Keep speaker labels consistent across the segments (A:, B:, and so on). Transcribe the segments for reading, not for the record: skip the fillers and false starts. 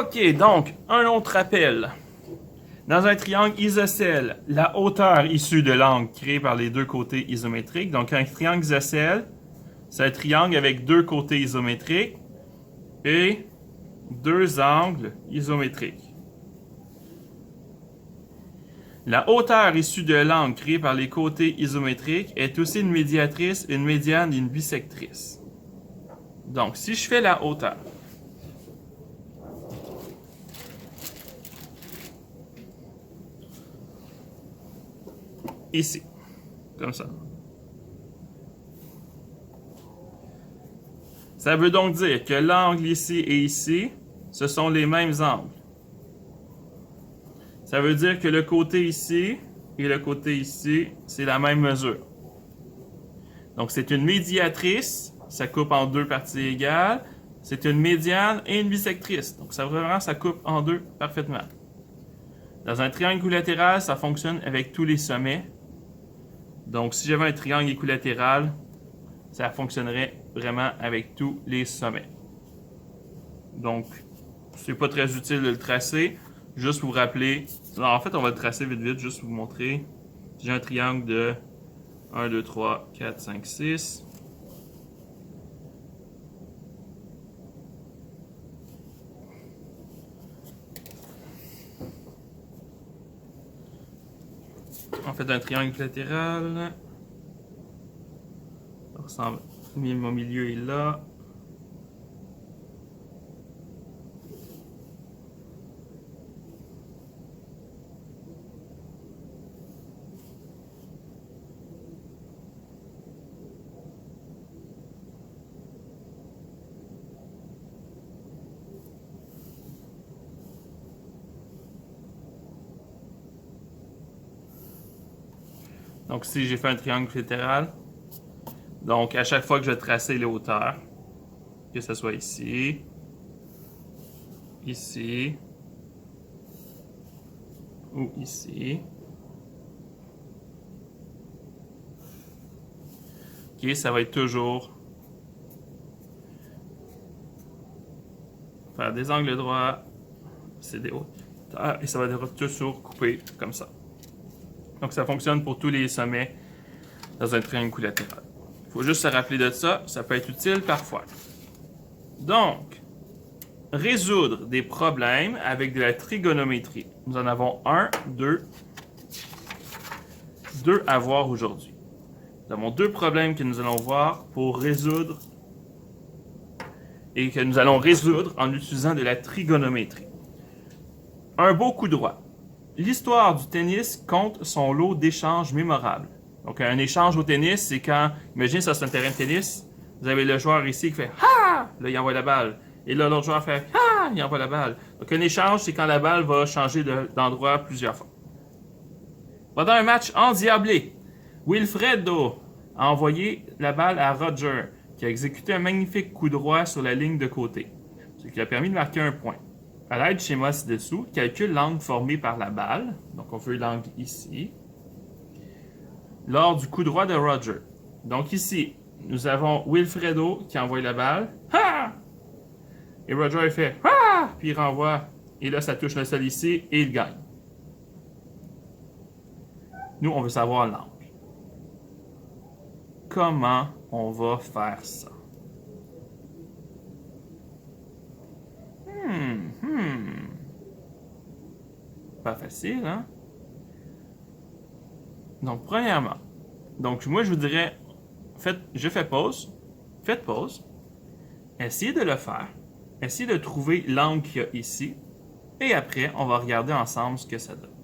A: OK, donc, un autre rappel. Dans un triangle isocèle, la hauteur issue de l'angle créé par les deux côtés isométriques. Donc, un triangle isocèle, c'est un triangle avec deux côtés isométriques et deux angles isométriques. La hauteur issue de l'angle créé par les côtés isométriques est aussi une médiatrice, une médiane et une bisectrice. Donc, si je fais la hauteur, ici, comme ça. Ça veut donc dire que l'angle ici et ici, ce sont les mêmes angles. Ça veut dire que le côté ici et le côté ici, c'est la même mesure. Donc, c'est une médiatrice, ça coupe en deux parties égales. C'est une médiane et une bisectrice. Donc, ça vraiment, ça coupe en deux parfaitement. Dans un triangle équilatéral, ça fonctionne avec tous les sommets. Donc, si j'avais un triangle équilatéral, ça fonctionnerait vraiment avec tous les sommets. Donc, c'est pas très utile de le tracer. Juste pour vous rappeler. Alors, en fait, on va le tracer vite vite, juste pour vous montrer. J'ai un triangle de 1, 2, 3, 4, 5, 6. On fait un triangle équilatéral. Mon milieu est là. Donc ici, j'ai fait un triangle équilatéral. Donc, à chaque fois que je vais tracer les hauteurs, que ce soit ici, ici, ou ici. Ok, ça va être toujours faire des angles droits, c'est des hauteurs, et ça va être toujours coupé comme ça. Donc, ça fonctionne pour tous les sommets dans un triangle équilatéral. Il faut juste se rappeler de ça, ça peut être utile parfois. Donc, résoudre des problèmes avec de la trigonométrie. Nous en avons deux à voir aujourd'hui. Nous avons deux problèmes que nous allons voir pour résoudre et que nous allons résoudre en utilisant de la trigonométrie. Un beau coup droit. L'histoire du tennis compte son lot d'échanges mémorables. Donc, un échange au tennis, c'est quand, imaginez ça c'est un terrain de tennis, vous avez le joueur ici qui fait « Ha! » Là, il envoie la balle. Et là, l'autre joueur fait « Ha! » Il envoie la balle. Donc, un échange, c'est quand la balle va changer d'endroit plusieurs fois. Pendant un match endiablé, Wilfredo a envoyé la balle à Roger, qui a exécuté un magnifique coup droit sur la ligne de côté, ce qui lui a permis de marquer un point. À l'aide du schéma ci-dessous, calcule l'angle formé par la balle, donc on veut l'angle ici, lors du coup droit de Roger. Donc ici, nous avons Wilfredo qui envoie la balle, ha! Et Roger il fait ha! Puis il renvoie, et là ça touche le sol ici, et il gagne. Nous, on veut savoir l'angle. Comment on va faire ça? Pas facile, hein? Donc, premièrement, moi, je vous dirais, je fais pause, faites pause, essayez de le faire, essayez de trouver l'angle qu'il y a ici, et après, on va regarder ensemble ce que ça donne.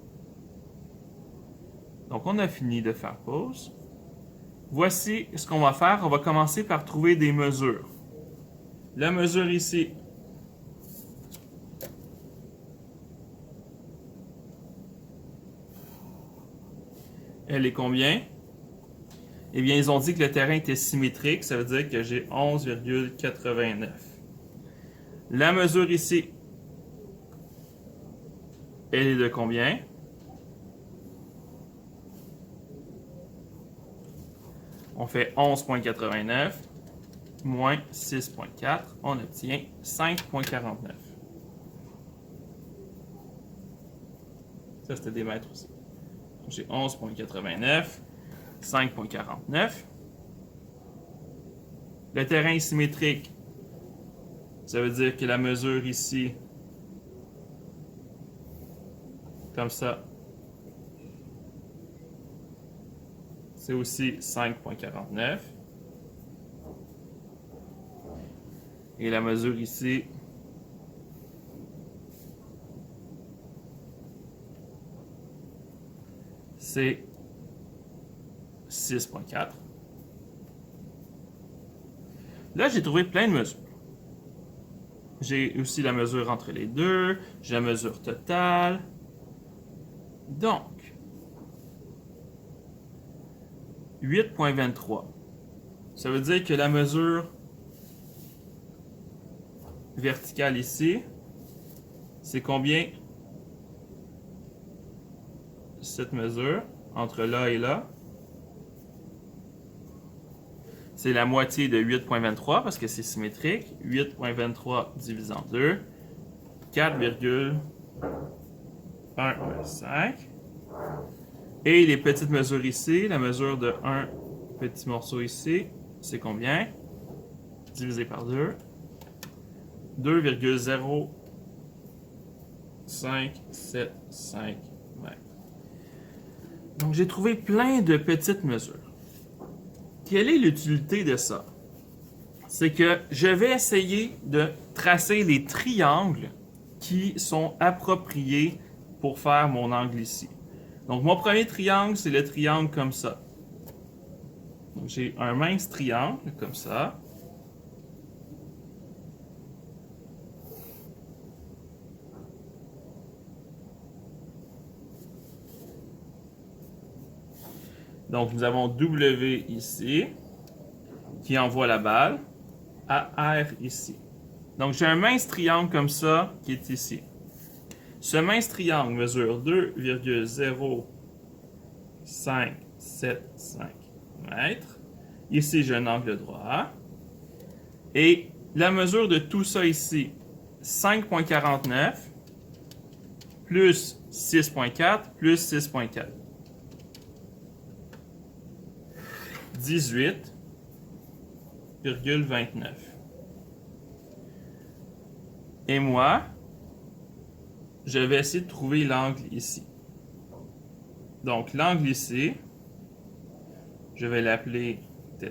A: Donc, on a fini de faire pause. Voici ce qu'on va faire. On va commencer par trouver des mesures. La mesure ici, elle est combien? Eh bien, ils ont dit que le terrain était symétrique. Ça veut dire que j'ai 11,89. La mesure ici, elle est de combien? On fait 11,89 moins 6,4. On obtient 5,49. Ça, c'était des mètres aussi. Donc, j'ai 11,89, 5,49. Le terrain est symétrique. Ça veut dire que la mesure ici, comme ça, c'est aussi 5,49. Et la mesure ici, c'est 6,4. Là, j'ai trouvé plein de mesures. J'ai aussi la mesure entre les deux, j'ai la mesure totale. Donc, 8,23. Ça veut dire que la mesure verticale ici, c'est combien cette mesure entre là et là? C'est la moitié de 8,23 parce que c'est symétrique. 8,23 divisé en 2, 4,115. Et les petites mesures ici, la mesure de un petit morceau ici, c'est combien? Divisé par 2. 2,0575 mètres. Donc, j'ai trouvé plein de petites mesures. Quelle est l'utilité de ça? C'est que je vais essayer de tracer les triangles qui sont appropriés pour faire mon angle ici. Donc, mon premier triangle, c'est le triangle comme ça. Donc, j'ai un mince triangle comme ça. Donc, nous avons W ici, qui envoie la balle, à R ici. Donc, j'ai un mince triangle comme ça, qui est ici. Ce mince triangle mesure 2,0575 mètres. Ici, j'ai un angle droit. Et la mesure de tout ça ici, 5,49 plus 6,4 plus 6,4. 18,29. Et moi, je vais essayer de trouver l'angle ici. Donc, l'angle ici, je vais l'appeler θ.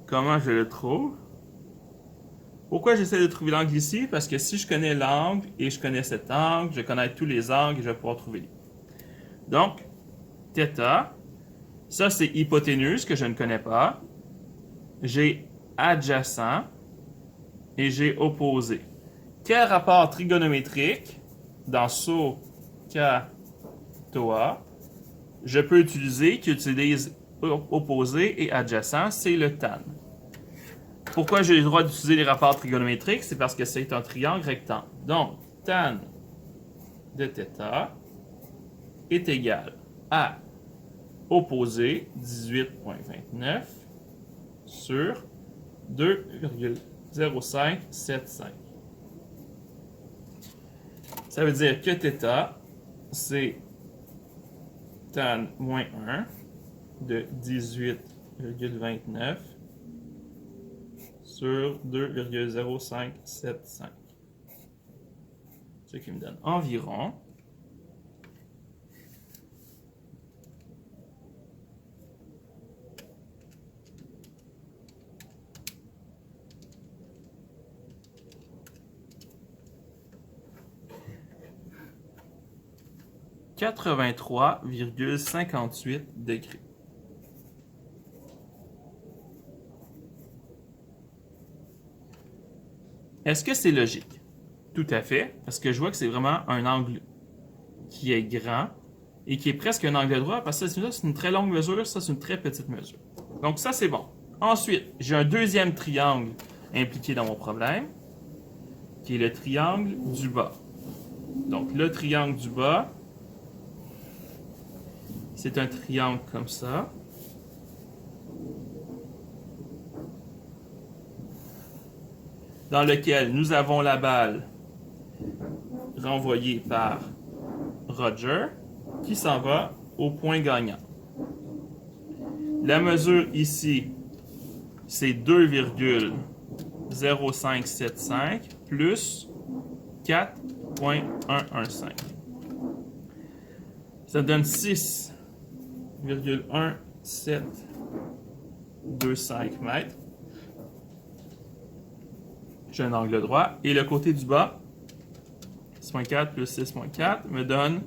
A: Comment je le trouve? Pourquoi j'essaie de trouver l'angle ici? Parce que si je connais l'angle et je connais cet angle, je connais tous les angles et je vais pouvoir trouver. Donc, θ, ça c'est hypoténuse que je ne connais pas. J'ai adjacent et j'ai opposé. Quel rapport trigonométrique dans SOHCAHTOA je peux utiliser qui utilise opposé et adjacent? C'est le tan. Pourquoi j'ai le droit d'utiliser les rapports trigonométriques? C'est parce que c'est un triangle rectangle. Donc, tan de θ est égal à opposé 18,29 sur 2,0575. Ça veut dire que θ, c'est tan moins 1 de 18,29 sur 2,0575. Ce qui me donne environ 83,58 degrés. Est-ce que c'est logique? Tout à fait, parce que je vois que c'est vraiment un angle qui est grand et qui est presque un angle droit, parce que ça, c'est une très longue mesure, ça, c'est une très petite mesure. Donc, ça, c'est bon. Ensuite, j'ai un deuxième triangle impliqué dans mon problème, qui est le triangle du bas. Donc, le triangle du bas, c'est un triangle comme ça. Dans lequel nous avons la balle renvoyé par Roger qui s'en va au point gagnant. La mesure ici, c'est 2,0575 plus 4,115. Ça donne 6,1725 mètres. J'ai un angle droit. Et le côté du bas, 6,4 plus 6,4 me donne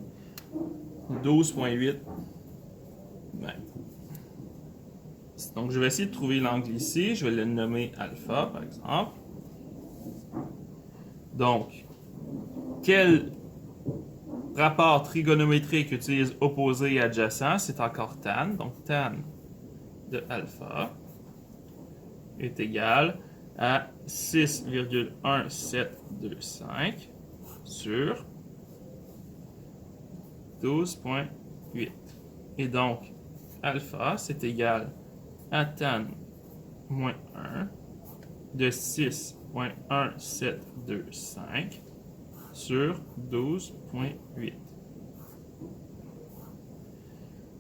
A: 12,8 mètres. Donc, je vais essayer de trouver l'angle ici. Je vais le nommer alpha, par exemple. Donc, quel rapport trigonométrique utilise opposé et adjacent? C'est encore tan. Donc, tan de alpha est égal à 6,1725 sur 12,8. Et donc, alpha, c'est égal à tan moins 1 de 6,1725 sur 12,8.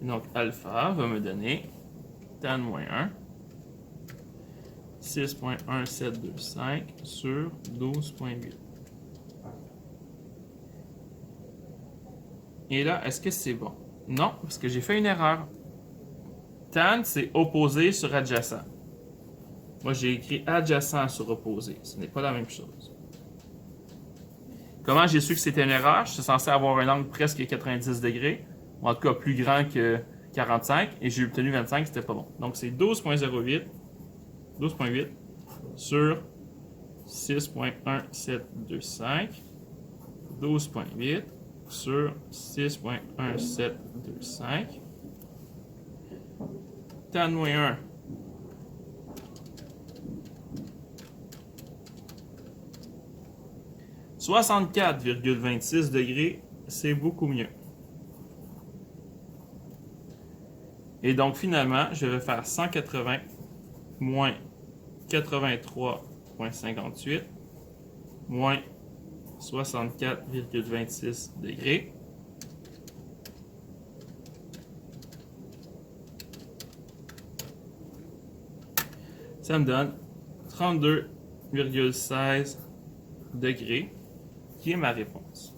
A: Donc, alpha va me donner tan moins 1, 6,1725 sur 12,8. Et là, est-ce que c'est bon? Non, parce que j'ai fait une erreur. Tan, c'est opposé sur adjacent. Moi, j'ai écrit adjacent sur opposé. Ce n'est pas la même chose. Comment j'ai su que c'était une erreur? Je suis censé avoir un angle presque 90 degrés, ou en tout cas plus grand que 45, et j'ai obtenu 25, c'était pas bon. Donc, c'est 12,08 sur 6,1725, 12,8 sur 6,1725, tan moins 1, « 64,26 degrés, c'est beaucoup mieux. Et donc, finalement, je vais faire 180 moins 83,58 moins 64,26 degrés. Ça me donne 32,16 degrés, qui est ma réponse.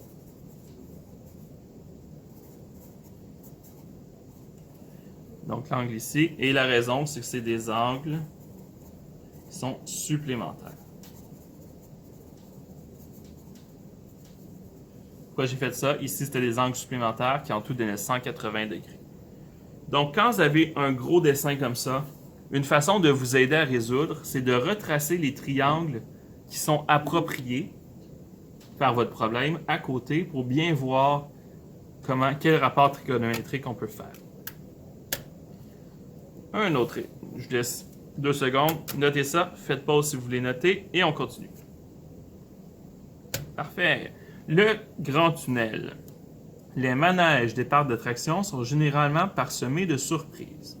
A: Donc, l'angle ici. Et la raison, c'est que c'est des angles qui sont supplémentaires. Pourquoi j'ai fait ça? Ici, c'était des angles supplémentaires qui en tout donnaient 180 degrés. Donc, quand vous avez un gros dessin comme ça, une façon de vous aider à résoudre, c'est de retracer les triangles qui sont appropriés par votre problème à côté pour bien voir quel rapport trigonométrique on peut faire. Un autre. Je laisse 2 secondes. Notez ça. Faites pause si vous voulez noter. Et on continue. Parfait. Le grand tunnel. Les manèges des parcs d'attraction sont généralement parsemés de surprises.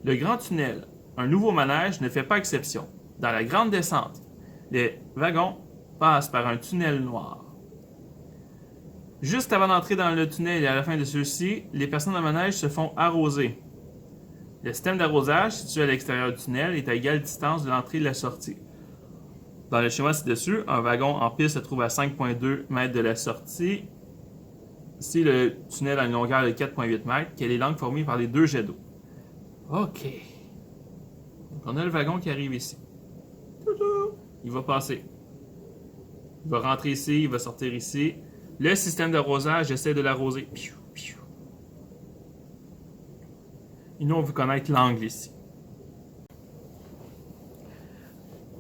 A: Le grand tunnel, un nouveau manège, ne fait pas exception. Dans la grande descente, les wagons passent par un tunnel noir. Juste avant d'entrer dans le tunnel et à la fin de ceux-ci, les personnes dans le manège se font arroser. Le système d'arrosage situé à l'extérieur du tunnel est à égale distance de l'entrée et de la sortie. Dans le schéma ci-dessus, un wagon en piste se trouve à 5,2 mètres de la sortie. Si le tunnel a une longueur de 4,8 mètres, quelle est l'angle formé par les deux jets d'eau? OK. Donc, on a le wagon qui arrive ici. Il va passer. Il va rentrer ici, il va sortir ici. Le système d'arrosage essaie de l'arroser. Et nous, on veut connaître l'angle ici.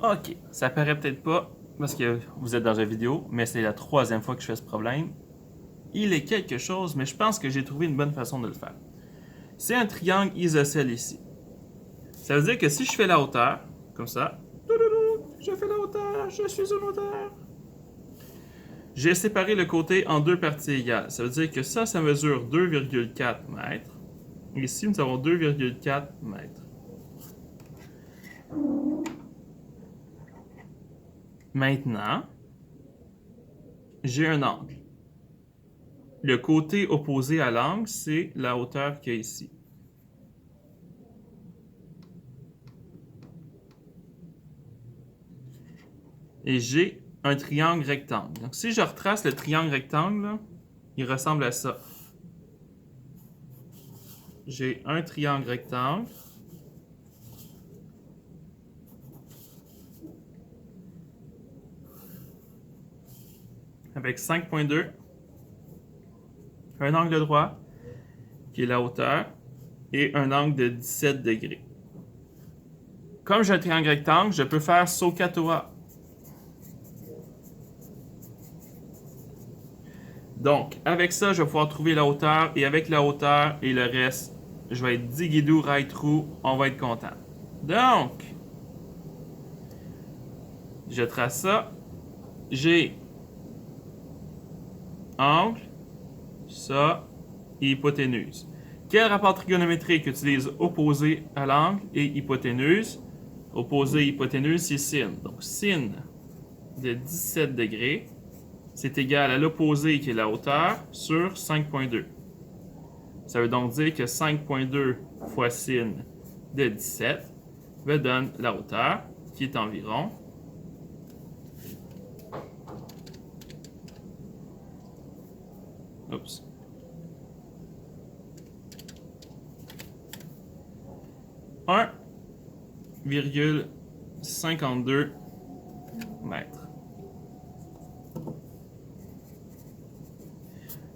A: OK. Ça paraît peut-être pas parce que vous êtes dans la vidéo, mais c'est la 3e fois que je fais ce problème. Il est quelque chose, mais je pense que j'ai trouvé une bonne façon de le faire. C'est un triangle isocèle ici. Ça veut dire que si je fais la hauteur, comme ça, je fais la hauteur, je suis une hauteur. J'ai séparé le côté en 2 parties égales. Ça veut dire que ça mesure 2,4 mètres. Ici, nous avons 2,4 mètres. Maintenant, j'ai un angle. Le côté opposé à l'angle, c'est la hauteur qu'il y a ici. Et j'ai un triangle rectangle. Donc, si je retrace le triangle rectangle, là, il ressemble à ça. J'ai un triangle rectangle. Avec 5,2. Un angle droit, qui est la hauteur, et un angle de 17 degrés. Comme j'ai un triangle rectangle, je peux faire SOHCAHTOA. Donc, avec ça, je vais pouvoir trouver la hauteur, et avec la hauteur et le reste, je vais être digidou right through, on va être content. Donc, je trace ça. J'ai angle, ça, et hypoténuse. Quel rapport trigonométrique utilise opposé à l'angle et hypoténuse? Opposé et hypoténuse, c'est sin. Donc, sin de 17 degrés, c'est égal à l'opposé qui est la hauteur sur 5,2. Ça veut donc dire que 5,2 fois sin de 17 me donne la hauteur qui est environ 1,52 mètres.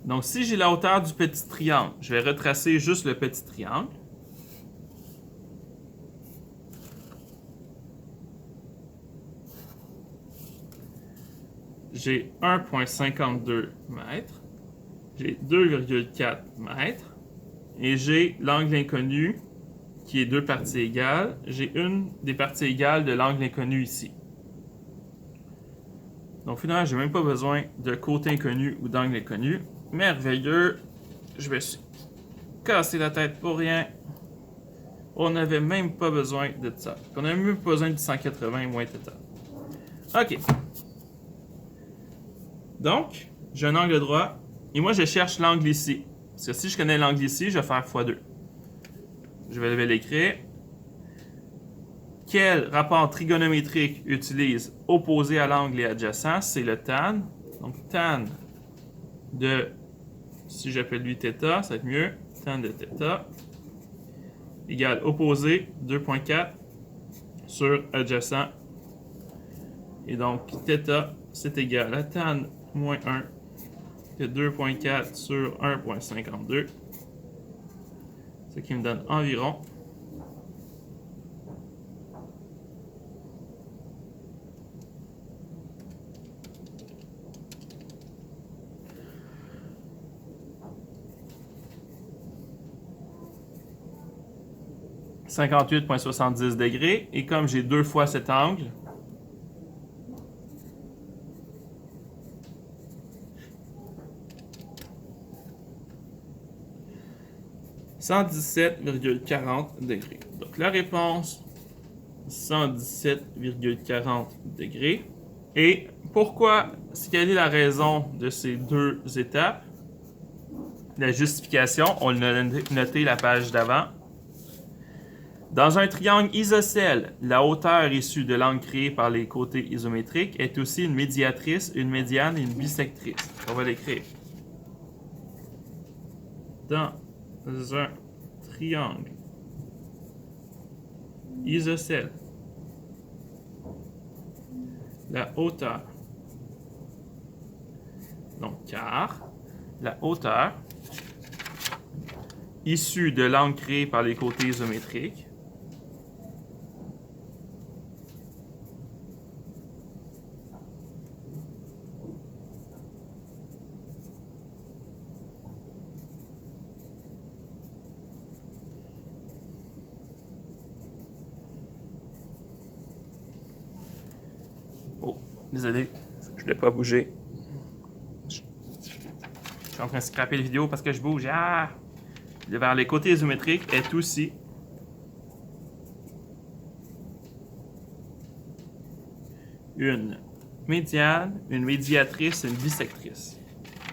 A: Donc, si j'ai la hauteur du petit triangle, je vais retracer juste le petit triangle. J'ai 1,52 mètres. J'ai 2,4 mètres. Et j'ai l'angle inconnu qui est deux parties égales. J'ai une des parties égales de l'angle inconnu ici. Donc finalement, je n'ai même pas besoin de côté inconnu ou d'angle inconnu. Merveilleux. Je me suis cassé la tête pour rien. On n'avait même pas besoin de ça. On n'avait même pas besoin de 180 moins θ. OK. Donc, j'ai un angle droit. Et moi, je cherche l'angle ici. Parce que si je connais l'angle ici, je vais faire x2. Je vais l'écrire. Quel rapport trigonométrique utilise opposé à l'angle et adjacent? C'est le tan. Donc, tan de, si j'appelle lui θ, ça va être mieux. Tan de θ égale opposé 2,4 sur adjacent. Et donc, θ, c'est égal à tan moins 1 de 2,4 sur 1,52. Ce qui me donne environ 58,70 degrés. Et comme j'ai deux fois cet angle, « 117,40 degrés. » Donc la réponse, 117,40 degrés. Et pourquoi, quelle est la raison de ces deux étapes? La justification, on l'a noté la page d'avant. Dans un triangle isocèle, la hauteur issue de l'angle créé par les côtés isométriques est aussi une médiatrice, une médiane et une bisectrice. On va l'écrire. Dans un triangle isocèle, la hauteur, donc car la hauteur issue de l'angle créé par les côtés isométriques désolé, je ne voulais pas bouger. Je suis en train de scraper la vidéo parce que je bouge. Ah! Vers les côtés isométriques est aussi une médiane, une médiatrice, une dissectrice.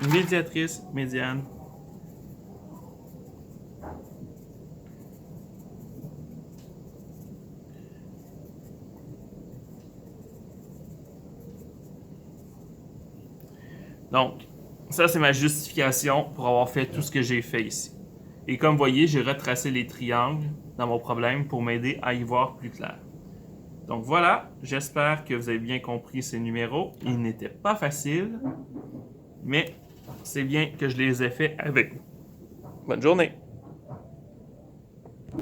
A: Une médiatrice, médiane. Donc, ça, c'est ma justification pour avoir fait tout ce que j'ai fait ici. Et comme vous voyez, j'ai retracé les triangles dans mon problème pour m'aider à y voir plus clair. Donc voilà, j'espère que vous avez bien compris ces numéros. Ils n'étaient pas faciles, mais c'est bien que je les ai faits avec vous. Bonne journée!